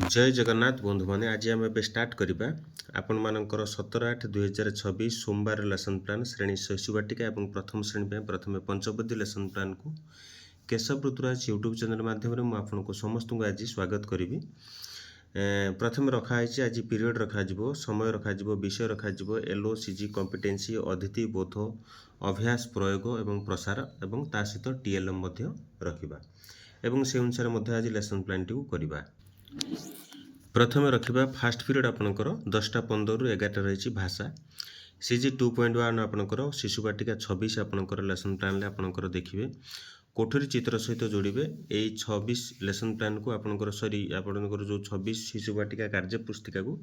जय जगन्नाथ बंधु मैंने आज आम ए स्टार्ट करवा आपण मानकर 17/8/2026 सोमवार लेसन प्लान श्रेणी शिशु बाटिका और प्रथम श्रेणी प्रथम पंचपदी लेसन प्लान को केशव ऋतुराज यूट्यूब चैनल माध्यम मुझे समस्त को आज स्वागत करी। प्रथम रखाई आज पीरियड रखा समय रखा विषय रखा LOCG कॉम्पिटेंसी अदिति बोध अभ्यास प्रयोग और प्रसार और ता सहित TLM रखा एवं से अनुसार आज लेसन प्लान टी करवा। प्रथम रखा फास्ट पीरियड आपंकर 10:15 ରୁ 11ଟା रही भाषा CG 2.1 आपंकर शिशु बाटिका 26 आपंकर लेसन प्लान आपंकर देखिए कोठरी चित्र सहित जोड़े यही 26 लेसन प्लान को आपंकर सरी आपंकर जो 26 शिशु बाटिका कार्य पुस्तिका को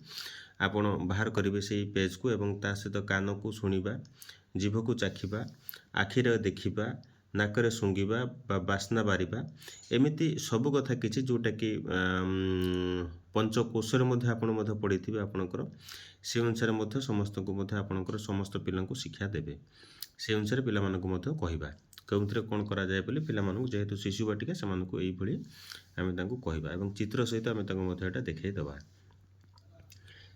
आपण बाहर करेंगे से पेज को एवं ता सहित कान को शुणा जीभ को चाखा आखिरे देखा नाकरे शुंघा बास्ना बारिबा एमती सबू कथा किसी जोटा कि पंचकोशर आपण पढ़ी आपणकर से अनुसार समस्त को आपणकर समस्त पिला शिक्षा देवे से अनुसार पिला कहवा कौन कौन करा जाए बोली पिला जेहेतु शिशु बाटिका से आम कहवा और चित्र सहित आम देखा।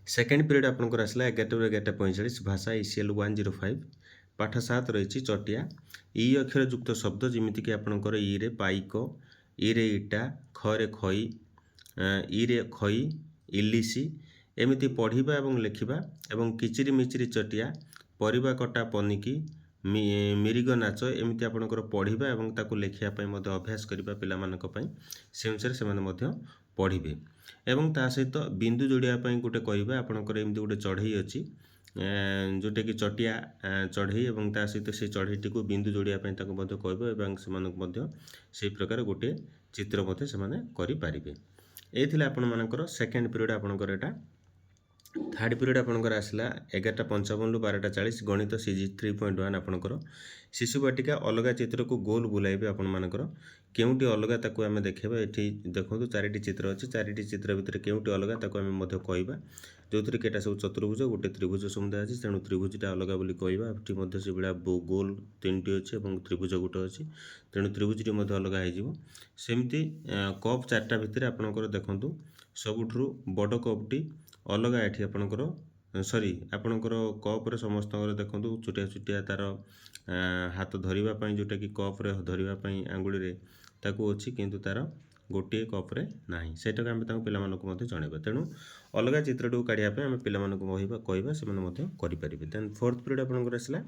सेकेंड पीरियड आपंकर आसला 11टा ରୁ 11:45 भाषा ECL 105 पाठ 7 रही चटिया इ अक्षर युक्त शब्द जमीक आपंकर इ रे पाइक इ रे इटा ख रे खई इ रे खई इलिसी एमती पढ़ा और लिखा और किचिरी मिचिरी चटिया परिबा कटा पनिकी मिरिग नाच एमती आपंकर पढ़ा और ताकू लिखापी अभ्यास करने पिला से अनुसार से पढ़े एवं ता सहित बिंदु जोड़ापी गोटे कहवा आपंकर एमती गोटे चढ़ई अच्छी जोटा कि चटिया चढ़ई और ता सहित से चढ़ईटी को बिंदु जोड़ापी कहवा से प्रकार गोटे चित्र से करें। ये आपण मानकर सेकेंड पीरियड आपंकर एटा। थर्ड पीरियड आपंकर आसला 11:55 ରୁ 12:40 गणित CG 3.1 आपंकर शिशु बाटिका अलग चित्र को गोल बुलाइबे आपण मानकर केउटी अलग ताकू आमे देखबा एठी देखंतु चारिटी चित्र अछि चारिटी चित्र भितर केउटी अलग ताकू आमे मध्य कहबा जोथरे केटा सब चतुर्भुज गोटे त्रिभुज समुदाय अछि तेणु त्रिभुजटा अलग बोली कहबा एठी मध्य से बिला गोल तीनटी अछि एवं त्रिभुज गोटे अछि तेणु त्रिभुजटी मध्य अलग हो जिवो सेमती कप चारटा भितर आपनकर देखंतु सबुठरू बड़ कपटी अलग एठी आपनकर सॉरी आपनकर कप रे समस्त देखंतु छुटिया छुटिया तार हाथ धरिबा जोटा कि कप रे धरिबा आंगुली रे ताकू अच्छी किंतु तार गोटे कप रे नाही सेटा आम पिला जनइबा तेणु अलग चित्रटू काढ़ापी आम पिला कहवा से करें। देन फोर्थ पीरियड आपंकर आसला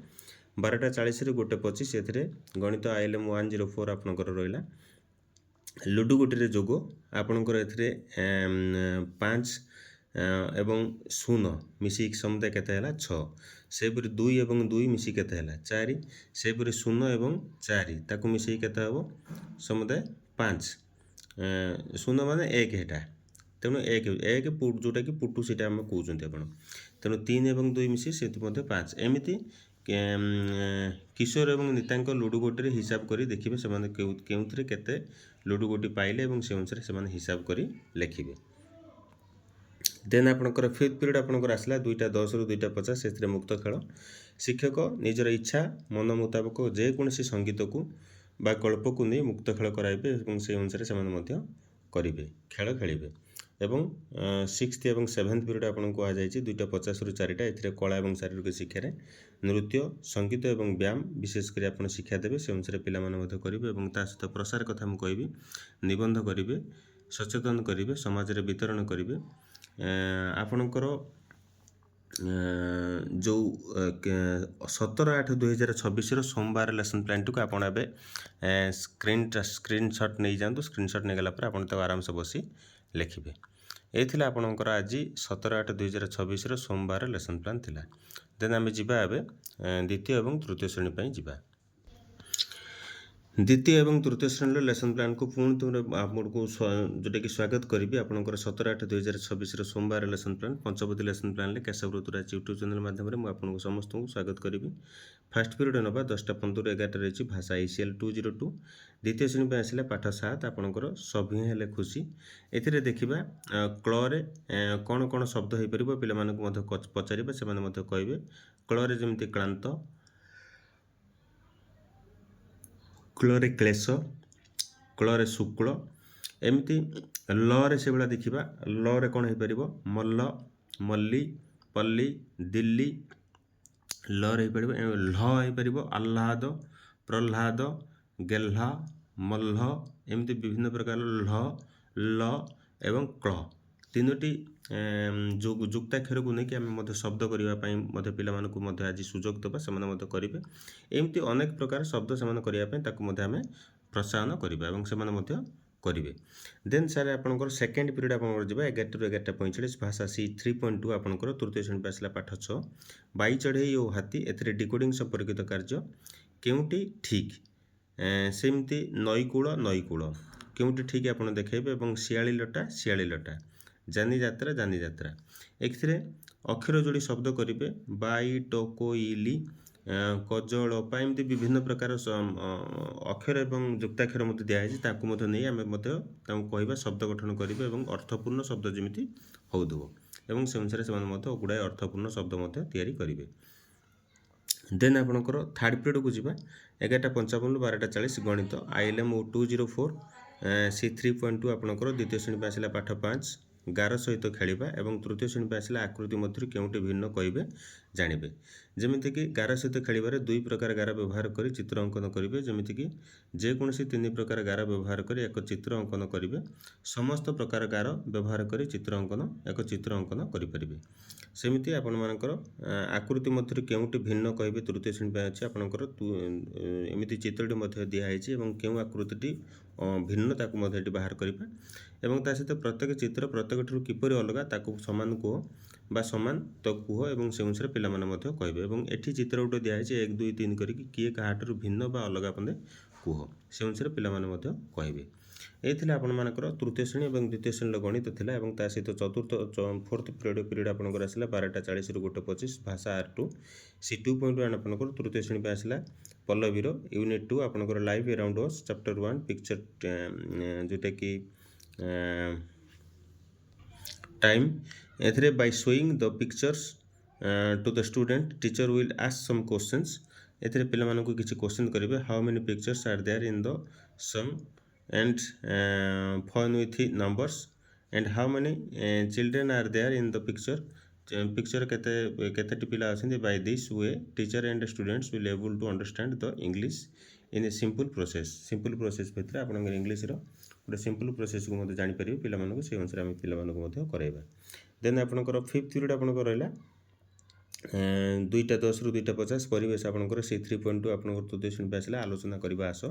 12:40 ରୁ 1:25 ए गणित ILM 104 आपंकर रहा लुडु गोटे जोग आपंकर ए 5 एवं 0 मिसिक समुदाय केते 6 सेपरी 2 और 2 मिसिक केते 4 सेपरी 0 और 4 ताकू मिसिक केते हबो समुदाय 5 0 माने 1 हेटा तेणु 1 जोटा कि पुटु से कहते आप तेणु 3 और 2 मिसी से 5 एमती किशोर और नीता लुडु गोटे हिसाब कर देखिए से के केते लुडु गोटी पाइले और से अनुसार से हिसाब कर लिखे। देन आपंकर फिफ्थ पीरियड आपंकर आसला 2:10 ରୁ 2:50 से मुक्त खेल शिक्षक निजर इच्छा मन मुताबक जेकोसी संगीत को बा गल्प को नहीं मुक्त खेल कराइबे और से अनुसार से करेंगे खेल खेलें एवं सिक्स्थ और सेवेन्थ पीरियड आपन को कहुई 2:50 ରୁ 4ଟା ए कला और शारीरिक शिक्षार नृत्य संगीत और व्यायाम विशेषकर आप शिक्षा देवे से अनुसार पिला करेंगे और ता सहित प्रसार कथा मुझे कहबी निबंध करेंगे सचेतन करेंगे समाज में वितरण करेंगे आपणकर जो 17/8/2026 सोमवार लेसन प्लान टी को आप स्क्रीनशॉट नहीं जातु स्क्रीनशॉट नहीं गला आप आराम से बसी लिखे। ये आपणकर आज 17/8/2026 सोमवार लेसन प्लान थिला। देन आम जा द्वितीय और तृतीय श्रेणी पर जा द्वितीय और तृतीय श्रेणी लेसन प्लान को पुणी तुम आपको जोटा कि स्वागत करी आपंकर 17/8/2026 सोमवार लेसन प्लान पंचपदी lesson plan Keshav Rituraj YouTube channel माध्यम आपको समस्त को स्वागत करी। फास्ट पीरियड ना 10:15 ରୁ 11ଟା रही भाषा ECL 202 द्वितीय श्रेणी पर आसला पाठ 7 आपंकर सभी हेले खुशी ए देखा क्लरे कौन कौन शब्द हो पार पे पचारे से कहे क्लरे जमी क्लांत क्लरे क्लेश क्लरे शुक्ल एमती लरे से भाया देखा लरे कौन हो पार मल्ल मल्ली पल्ली दिल्ली लरे हो पार ल हो पार आह्लाद प्रह्लाद गेल्हा मल्ल एमती विभिन्न प्रकार ल एवं क्ल तीनोटी जुक्ताक्षर को लेकिन आम शब्द करने पे आज सुजोग देवा से करेंगे एमती अनेक प्रकार शब्द से करने आम प्रोत्साहन करवा से करेंगे देन सारे आपंकर सेकेंड पीरियड आप 11 ରୁ 11:45 भाषा सी 3.2 आपंकर तृतीय श्रेणी पे आसला पाठ 6 बाई चढ़ई और हाथी ए डिकोडिंग संपर्कित कार्य केउटी ठीक सेमती नईकूल केउटी ठीक आप देखेबे और शियाली लटा जानी जात्रा एक अक्षर जोड़ी शब्द करेंगे बाई टोकोइली कजलपा एमती विभिन्न प्रकार अक्षर एवं जुक्ताक्षर मत दिखाई नहीं आम कहवा शब्द गठन करेंगे और अर्थपूर्ण शब्द जमी होदो एवं से अनुसार से गुड़ाए अर्थपूर्ण शब्द तैयारी करेंगे देन आपंकर थर्ड पीरियड को जीवा 11:55 ରୁ 12:40 गणित ILM 204 सी 3.2 आपंकर द्वितीय श्रेणी पे आसला पाठ 5 गार सहित खेलिबा एवं तृतीय श्रेणी पे आसला आकृति मध्य केउटी भिन्न कहिबे जानिबे जेमिति कि गार सहित खेलिबारे दुई प्रकार गार व्यवहार करी चित्र अंकन करेंगे जेमिति कि जेकोसी 3 प्रकार गार व्यवहार करी एक चित्र अंकन करेंगे समस्त प्रकार गार व्यवहार करी चित्र अंकन करें सेमती आपणकर आकृति मध्य केउटी भिन्न कहिबे तृतीय श्रेणी पे अछि आपणकर एमिति चित्रटी दिखाई केउ आकृति भिन्न ताकू मध्य बाहर करिबा एवं ता सहित प्रत्येक चित्र प्रत्येक ठू किपरि अलग ताकू समान कह बा समान तो कह एवं से अनुसार पिलामाने कहबे एवं एठी चित्र गोटे दिखाई 1 2 3 करिक किए काहाठू भिन्न बा अलग आपने कह से अनुसार पिलामाने कहबे ये आपंकर तृतीय श्रेणी और द्वितीय श्रेणी गणित थिला एवं ता सहित चतुर्थ फोर्थ पीरियड आपंकर आसला 12:40 ରୁ 1:25 भाषा R2 सी 2.1 आपंकर तृतीय श्रेणी पे आसला पल्लवीर यूनिट 2 आपंकर live around us chapter 1 picture जोटा कि टाइम एथरे by showing the pictures to the student teacher will ask some questions एथरे पिला मानको किछि क्वेश्चन करिवे how many pictures are there in the sum and fun with numbers and how many children are there in the picture केते पिला अछन by this way teacher and students will able to understand the English in a simple process भितर आप English गोटे simple process को जापर पिला से अनुसार आम पिला कराइबा देन आपंकर फिफ्थ पीरियड आपंकर रहा 2:10 ରୁ 2:50 परिवेश आपंकर सी 3.2 आपंकर तृतीय श्रेणी पे आसला आलोचना करवा आस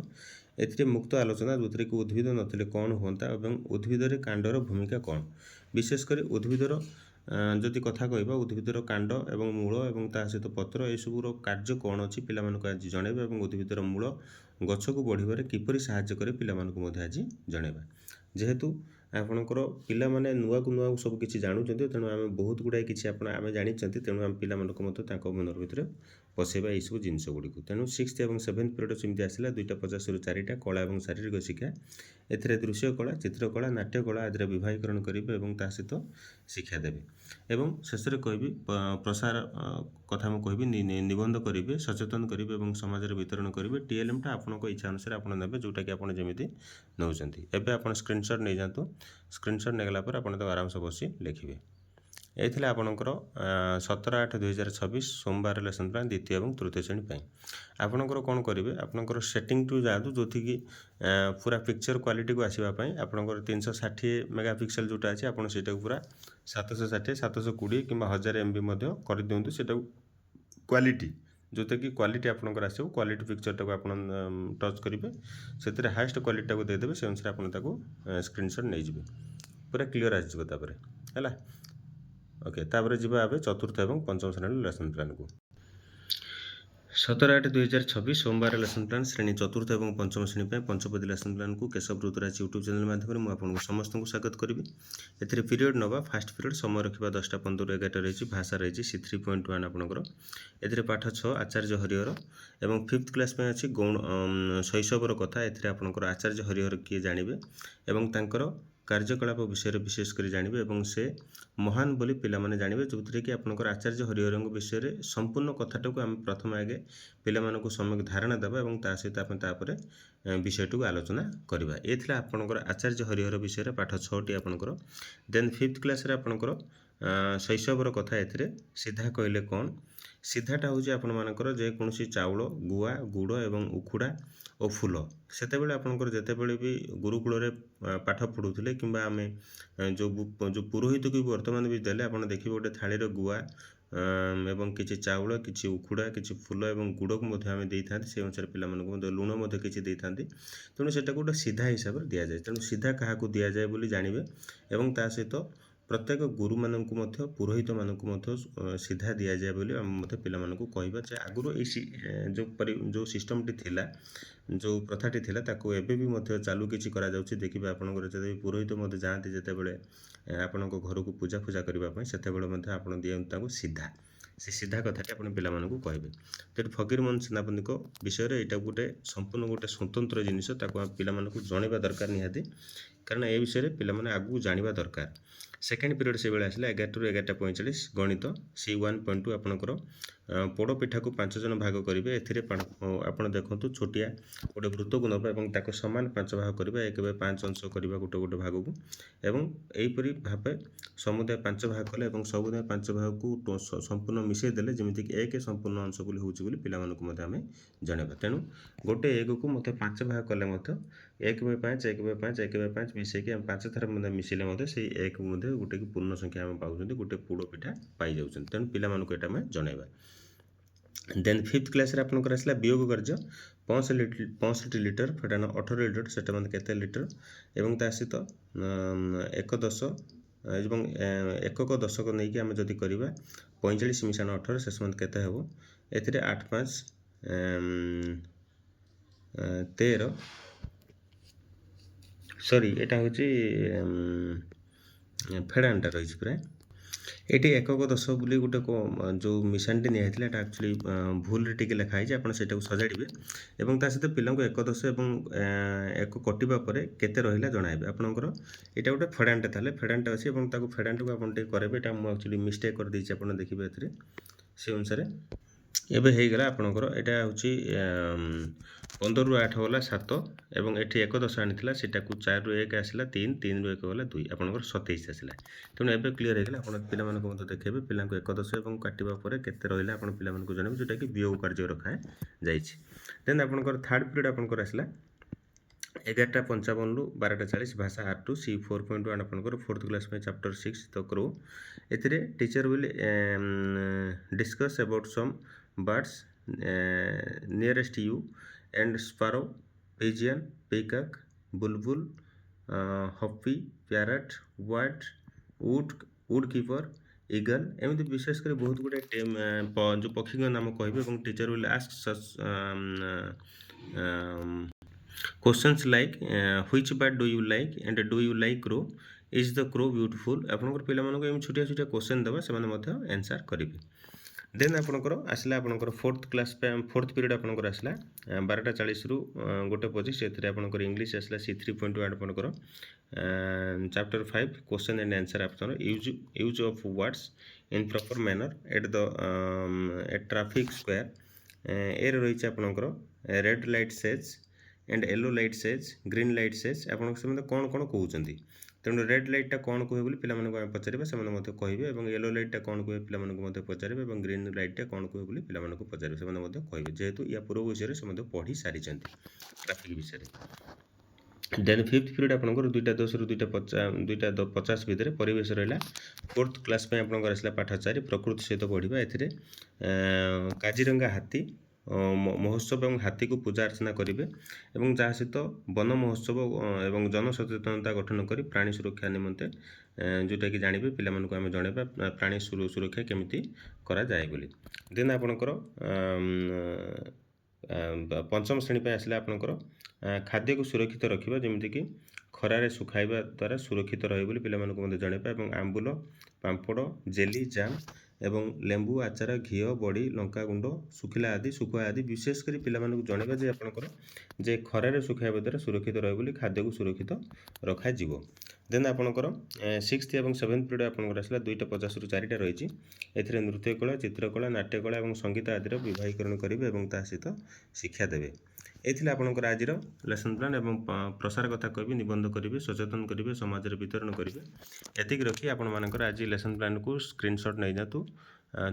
ए मुक्त आलोचना जो कि उद्भिद नथिले कौन होता और उद्भिदर कांडर भूमिका कौन विशेषकर उद्भिदर जदि कथा कहबा उद्भिदर कांड एवं मूल एवं ता सहित पत्र एसबूर कार्य कौन अच्छी पिलामानकु आज जणेबा एवं उद्भिदर मूल गछ को बढ़िबारे किपरि सहाय्य करे पिलामानकु मध्य आज जणेबा जेहेतु आपणकर पिला माने नुआ को सब किछि जानुचंती तेणु आम बहुत गुड़ाए किछि आम जानिचंती तेणु आम पिला मानक मन भितर पसेबा ये सब जिनस गुड़ी तेणु 6th और 7th पीरियड सेमती आसला 2:50 ରୁ 4ଟା कला और शारीरिक शिक्षा एथिरे दृश्य कला चित्रकला नाट्यकला आदि विभागीकरण करेंगे और ता सहित शिक्षा देवे एवं शेष में कहबी प्रसार कथा मुझे कहबी निबंध करेंगे सचेतन करेंगे और समाज में वितरण करेंगे TLM टा आपन इच्छा अनुसार आप ने जोटा कि आप जमी नौकरी एवं आप स्क्रीनशॉट नहीं जातु स्क्रीनशॉट नेगला पर आप आराम से बसी लिखे ये आपणकर 17/8/2026 सोमवार लेसन प्लान द्वितीय और तृतीय श्रेणी आपणकर कौन करेंगे आपणकर सेटिंग टू जातु जो कि पूरा पिक्चर क्वालिटी को आसवाई आपणकर 360 मेगापिक्सल जोटा अच्छे आप पूरा 760 720 कि 1000 MB कर दिंतु से क्वालिटी जोटा कि क्वालिटी आपंकर आसो क्वालिटी पिक्चर टाक आप टच करेंगे से हाएस्ट क्वालिटी टाक देदेवे से अनुसार आप स्क्रीनशॉट नहीं जाए पूरा क्लीयर आसपर है ओके तापर जी चतुर्थ और पंचम श्रेणी लेसन प्लान को 17/8/2026 सोमवार लेसन प्लान श्रेणी चतुर्थ और पंचम श्रेणी पंचपदी लेसन प्लान को केशव ऋतुराज यूट्यूब चैनल माध्यम आपको समस्त को स्वागत करी ए पीरियड नवा फास्ट पीरियड समय रखा 10:15 ରୁ 11 रही भाषा रही सी 3.1 आपंकर ए पाठ 6 आचार्य हरिहर और 5th क्लास में अच्छी गौण शैशवर कथा ए आपंकर आचार्य हरिहर किए जानवे और କାର୍ଯ୍ୟକଳାପ ବିଷୟରେ ବିଶେଷ କରି ଜାଣିବେ ଏବଂ ସେ ମହାନ ବୋଲି ପିଲାମାନେ ଜାଣିବେ, ଯେଉଁଥିରେ କି ଆପଣଙ୍କର ଆଚାର୍ଯ୍ୟ ହରିହରଙ୍କ ବିଷୟରେ ସମ୍ପୂର୍ଣ୍ଣ କଥାଟାକୁ ଆମେ ପ୍ରଥମେ ଆଗେ ପିଲାମାନଙ୍କୁ ସମ୍ୟକ ଧାରଣା ଦେବା ଏବଂ ତା ସହିତ ଆମେ ତାପରେ ବିଷୟଟିକୁ ଆଲୋଚନା କରିବା। ଏ ଥିଲା ଆପଣଙ୍କର ଆଚାର୍ଯ୍ୟ ହରିହର ବିଷୟରେ ପାଠ 6ଟି ଆପଣଙ୍କର। ଦେନ୍ 5th କ୍ଲାସ୍ରେ ଆପଣଙ୍କର ଶୈଶବର କଥା। ଏଥିରେ ସିଧା କହିଲେ କ'ଣ? ସିଧାଟା ହେଉଛି ଆପଣମାନଙ୍କର ଯେକୌଣସି ଚାଉଳ, ଗୁଆ, ଗୁଡ଼ ଏବଂ ଉଖୁଡ଼ା ଓ ଫୁଲ। ସେତେବେଳେ ଆପଣଙ୍କର ଯେତେବେଳେ ବି ଗୁରୁକୁଳରେ ପାଠ ପଢ଼ୁଥିଲେ କିମ୍ବା ଆମେ ଯେଉଁ ପୁରୋହିତକୁ ବି ବର୍ତ୍ତମାନ ବି ଦେଲେ ଆପଣ ଦେଖିବେ ଗୋଟେ ଥାଳିରେ ଗୁଆ ଏବଂ କିଛି ଚାଉଳ, କିଛି ଉଖୁଡ଼ା, କିଛି ଫୁଲ ଏବଂ ଗୁଡ଼କୁ ମଧ୍ୟ ଆମେ ଦେଇଥାନ୍ତି। ସେହି ଅନୁସାରେ ପିଲାମାନଙ୍କୁ ମଧ୍ୟ ଲୁଣ ମଧ୍ୟ କିଛି ଦେଇଥାନ୍ତି। ତେଣୁ ସେଟାକୁ ଗୋଟେ ସିଧା ହିସାବରେ ଦିଆଯାଏ। ତେଣୁ ସିଧା କାହାକୁ ଦିଆଯାଏ ବୋଲି ଜାଣିବେ ଏବଂ ତା ସହିତ ପ୍ରତ୍ୟେକ ଗୁରୁମାନଙ୍କୁ ମଧ୍ୟ ପୁରୋହିତମାନଙ୍କୁ ମଧ୍ୟ ସିଧା ଦିଆଯାଏ ବୋଲି ଆମେ ମଧ୍ୟ ପିଲାମାନଙ୍କୁ କହିବା ଯେ ଆଗରୁ ଏଇ ଯେଉଁ ସିଷ୍ଟମଟି ଥିଲା, ଯେଉଁ ପ୍ରଥାଟି ଥିଲା, ତାକୁ ଏବେ ବି ମଧ୍ୟ ଚାଲୁ କିଛି କରାଯାଉଛି। ଦେଖିବେ ଆପଣଙ୍କର ଯେତେବେଳେ ପୁରୋହିତ ମଧ୍ୟ ଯାଆନ୍ତି ଯେତେବେଳେ ଆପଣଙ୍କ ଘରକୁ ପୂଜା କରିବା ପାଇଁ, ସେତେବେଳେ ମଧ୍ୟ ଆପଣ ଦିଅନ୍ତି ତାଙ୍କୁ ସିଧା। ସେ ସିଧା କଥାଟି ଆପଣ ପିଲାମାନଙ୍କୁ କହିବେ। ତେଣୁ ଫକୀରମୋହନ ସେନାପତିଙ୍କ ବିଷୟରେ ଏଇଟା ଗୋଟେ ସମ୍ପୂର୍ଣ୍ଣ ଗୋଟେ ସ୍ୱତନ୍ତ୍ର ଜିନିଷ, ତାକୁ ପିଲାମାନଙ୍କୁ ଜଣାଇବା ଦରକାର ନିହାତି, କାରଣ ଏ ବିଷୟରେ ପିଲାମାନେ ଆଗକୁ ଜାଣିବା ଦରକାର। ସେକେଣ୍ଡ ପିରିୟଡ଼ ସେଭଳି ଆସିଲା 11ରୁ 11:45 ଗଣିତ C1.2 ଆପଣଙ୍କର ପୋଡ଼ପିଠାକୁ 5 ଜଣ ଭାଗ କରିବେ। ଏଥିରେ ଆପଣ ଦେଖନ୍ତୁ ଛୋଟିଆ ଗୋଟେ ବୃତ୍ତକୁ ନେବା ଏବଂ ତାକୁ ସମାନ 5 ଭାଗ କରିବା, 1/5 ଅଂଶ କରିବା ଗୋଟେ ଭାଗକୁ ଏବଂ ଏହିପରି ଭାବେ ସମୁଦାୟ 5 ଭାଗ କଲେ ଏବଂ ସବୁଦାୟ 5 ଭାଗକୁ ସମ୍ପୂର୍ଣ୍ଣ ମିଶାଇ ଦେଲେ ଯେମିତିକି 1 ସମ୍ପୂର୍ଣ୍ଣ ଅଂଶ ବୋଲି ହେଉଛି ବୋଲି ପିଲାମାନଙ୍କୁ ମଧ୍ୟ ଆମେ ଜଣାଇବା। ତେଣୁ ଗୋଟେ 1କୁ ମଧ୍ୟ 5 ଭାଗ କଲେ ମଧ୍ୟ 1/5 1/5 1/5 ମିଶାଇକି ଆମେ 5 ଥର ମଧ୍ୟ ମିଶାଇଲେ ମଧ୍ୟ ସେଇ 1କୁ ମଧ୍ୟ ଗୋଟେ ପୂର୍ଣ୍ଣ ସଂଖ୍ୟା ଆମେ ପାଉଛନ୍ତି, ଗୋଟେ ପୋଡ଼ ପିଠା ପାଇଯାଉଛନ୍ତି। ତେଣୁ ପିଲାମାନଙ୍କୁ ଏଇଟା ଆମେ ଜଣାଇବା। ଦେନ୍ 5th କ୍ଲାସ୍ରେ ଆପଣଙ୍କର ଆସିଲା ବିୟୋଗ କାର୍ଯ୍ୟ। 65 ଲିଟର ଫେଟାଣ 18 ଲିଟର, ସେଟା ମାନେ କେତେ ଲିଟର ଏବଂ ତା ସହିତ 1/10 ଏବଂ ଏକକ ଦଶକ ନେଇକି ଆମେ ଯଦି କରିବା 45 ମିଶାଣ 18 ଶେଷ ମାନେ କେତେ ହେବ? ଏଥିରେ 8 5 13 ସରି ଏଇଟା ହେଉଛି ଫେଡ଼ାଣଟା ରହିଛି ପ୍ରାୟ। ଏଠି ଏକକ ଦଶ ବୋଲି ଗୋଟେ ଯେଉଁ ମିଶାଣଟି ନିଆହେଇଥିଲା ଏଟା ଆକ୍ଚୁଆଲି ଭୁଲରେ ଟିକେ ଲେଖା ହେଇଛି, ଆପଣ ସେଇଟାକୁ ସଜାଡ଼ିବେ ଏବଂ ତା ସହିତ ପିଲାଙ୍କୁ 1/10 ଏବଂ 1 କଟିବା ପରେ କେତେ ରହିଲା ଜଣାଇବେ। ଆପଣଙ୍କର ଏଇଟା ଗୋଟେ ଫେଡ଼ାଣଟା, ତାହେଲେ ଫେଡ଼ାଣଟା ଅଛି ଏବଂ ତାକୁ ଫେଡ଼ାଣଟାକୁ ଆପଣ ଟିକେ କରାଇବେ। ଏଇଟା ମୁଁ ଆକ୍ଚୁଆଲି ମିଷ୍ଟେକ୍ କରିଦେଇଛି, ଆପଣ ଦେଖିବେ ଏଥିରେ। ସେ ଅନୁସାରେ ଏବେ ହେଇଗଲା ଆପଣଙ୍କର। ଏଇଟା ହେଉଛି 15ରୁ 8 ଗଲା 7 ଏବଂ ଏଠି 1/10 ଆଣିଥିଲା, ସେଟାକୁ 4ରୁ 1 ଆସିଲା 3, 3ରୁ 1 ଗଲା 2, ଆପଣଙ୍କର 27 ଆସିଲା। ତେଣୁ ଏବେ କ୍ଲିୟର ହେଇଗଲା। ଆପଣ ପିଲାମାନଙ୍କୁ ମଧ୍ୟ ଦେଖେଇବେ, ପିଲାଙ୍କୁ 1/10 ଏବଂ କାଟିବା ପରେ କେତେ ରହିଲା ଆପଣ ପିଲାମାନଙ୍କୁ ଜଣାଇବେ, ଯେଉଁଟାକି ବିୟୋଗ କାର୍ଯ୍ୟ ରଖାଯାଇଛି। ଦେନ୍ ଆପଣଙ୍କର ଥାର୍ଡ଼ ପିରିୟଡ଼ ଆପଣଙ୍କର ଆସିଲା 11:55ରୁ 12:40 ଭାଷା R2 C4.1 ଆପଣଙ୍କର 4th କ୍ଲାସ୍ ପାଇଁ ଚାପ୍ଟର 6 ଦ କ୍ରୋ। ଏଥିରେ teacher will discuss about some birds nearest you and sparrow, pigeon, peacock, bulbul, hoppy, parrot, woodkeeper, eagle, ଏମିତି ବିଶେଷ କରି ବହୁତ ଗୁଡ଼ିଏ ଯେଉଁ ପକ୍ଷୀଙ୍କ ନାମ କହିବେ ଏବଂ teacher will ask such questions like which bird do you like and do you like crow, is the crow beautiful। ଆପଣଙ୍କର ପିଲାମାନଙ୍କୁ ଏମିତି ଛୋଟିଆ ଛୋଟିଆ କ୍ୱେଶ୍ଚନ୍ ଦେବା, ସେମାନେ ମଧ୍ୟ ଆନ୍ସର୍ କରିବେ। ଦେନ୍ ଆପଣଙ୍କର ଆସିଲା ଆପଣଙ୍କର 4th କ୍ଲାସ୍ ପାଇଁ 4th ପିରିୟଡ଼ ଆପଣଙ୍କର ଆସିଲା 12:40ରୁ 1:25। ଏଥିରେ ଆପଣଙ୍କର ଇଂଲିଶ ଆସିଲା C3.1 ଆପଣଙ୍କର chapter 5 question and answer after use of words in proper manner at traffic square. ଏରେ ରହିଛି ଆପଣଙ୍କର red light says and yellow light says, green light says. ଆପଣଙ୍କୁ ସେମାନେ କ'ଣ କ'ଣ କହୁଛନ୍ତି? ତେଣୁ ରେଡ୍ ଲାଇଟ୍ଟା କ'ଣ କୁହେ ବୋଲି ପିଲାମାନଙ୍କୁ ଆମେ ପଚାରିବା, ସେମାନେ ମଧ୍ୟ କହିବେ ଏବଂ ୟେଲୋ ଲାଇଟ୍ଟା କ'ଣ କୁହେ ପିଲାମାନଙ୍କୁ ମଧ୍ୟ ପଚାରିବେ ଏବଂ ଗ୍ରୀନ୍ ଲାଇଟ୍ଟା କ'ଣ କୁହେ ବୋଲି ପିଲାମାନଙ୍କୁ ପଚାରିବେ, ସେମାନେ ମଧ୍ୟ କହିବେ, ଯେହେତୁ ୟା ପୂର୍ବ ବିଷୟରେ ସେ ମଧ୍ୟ ପଢ଼ି ସାରିଛନ୍ତି ଟ୍ରାଫିକ୍ ବିଷୟରେ। ଦେନ୍ 5th ପିରିୟଡ଼ ଆପଣଙ୍କର 2:10ରୁ 2:50 ଭିତରେ ପରିବେଶ ରହିଲା। 4th କ୍ଲାସ୍ ପାଇଁ ଆପଣଙ୍କର ଆସିଲା ପାଠ 4 ପ୍ରକୃତି ସହିତ ପଢ଼ିବା। ଏଥିରେ କାଜିରଙ୍ଗା ହାତୀ ମହୋତ୍ସବ ଏବଂ ହାତୀକୁ ପୂଜା ଅର୍ଚ୍ଚନା କରିବେ ଏବଂ ଯାହା ସହିତ ବନ ମହୋତ୍ସବ ଏବଂ ଜନସଚେତନତା ଗଠନ କରି ପ୍ରାଣୀ ସୁରକ୍ଷା ନିମନ୍ତେ ଯେଉଁଟାକି ଜାଣିବେ, ପିଲାମାନଙ୍କୁ ଆମେ ଜଣାଇବା ପ୍ରାଣୀ ସୁରକ୍ଷା କେମିତି କରାଯାଏ ବୋଲି। ଦେନ୍ ଆପଣଙ୍କର 5ମ ଶ୍ରେଣୀ ପାଇଁ ଆସିଲା ଆପଣଙ୍କର ଖାଦ୍ୟକୁ ସୁରକ୍ଷିତ ରଖିବା, ଯେମିତିକି ଖରାରେ ଶୁଖାଇବା ଦ୍ୱାରା ସୁରକ୍ଷିତ ରହିବ ବୋଲି ପିଲାମାନଙ୍କୁ ମଧ୍ୟ ଜଣାଇବା ଏବଂ ଆମ୍ବୁଲ, ପାମ୍ପଡ଼, ଜେଲି, ଜାମ୍ ଏବଂ ଲେମ୍ବୁ, ଆଚାର, ଘିଅ, ବଡ଼ି, ଲଙ୍କାଗୁଣ୍ଡ, ଶୁଖୁଆ ଆଦି ବିଶେଷ କରି ପିଲାମାନଙ୍କୁ ଜଣାଇବା ଯେ ଆପଣଙ୍କର ଯେ ଖରାରେ ଶୁଖାଇବା ଦ୍ୱାରା ସୁରକ୍ଷିତ ରହିବ ବୋଲି ଖାଦ୍ୟକୁ ସୁରକ୍ଷିତ ରଖାଯିବ। ଦେନ୍ ଆପଣଙ୍କର 6th ଏବଂ 7th ପିରିୟଡ଼ ଆପଣଙ୍କର ଆସିଲା 2ଟା 50ରୁ 4ଟା ରହିଛି। ଏଥିରେ ନୃତ୍ୟକଳା, ଚିତ୍ରକଳା, ନାଟ୍ୟକଳା ଏବଂ ସଙ୍ଗୀତ ଆଦିର ବିବାହୀକରଣ କରିବେ ଏବଂ ତା ସହିତ ଶିକ୍ଷା ଦେବେ। ଏ ଥିଲା ଆପଣଙ୍କର ଆଜିର ଲେସନ୍ ପ୍ଲାନ୍ ଏବଂ ପ୍ରସାର କଥା କହିବି, ନିବନ୍ଧ କରିବେ, ସଚେତନ କରିବେ, ସମାଜରେ ବିତରଣ କରିବେ। ଏତିକି ରଖି ଆପଣମାନଙ୍କର ଆଜି ଲେସନ୍ ପ୍ଲାନ୍କୁ ସ୍କ୍ରିନଶଟ୍ ନେଇଯାଆନ୍ତୁ।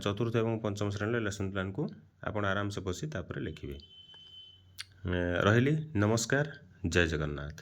ଚତୁର୍ଥ ଏବଂ ପଞ୍ଚମ ଶ୍ରେଣୀର ଲେସନ୍ ପ୍ଲାନ୍କୁ ଆପଣ ଆରାମସେ ବସି ତାପରେ ଲେଖିବେ। ରହିଲି, ନମସ୍କାର, ଜୟ ଜଗନ୍ନାଥ।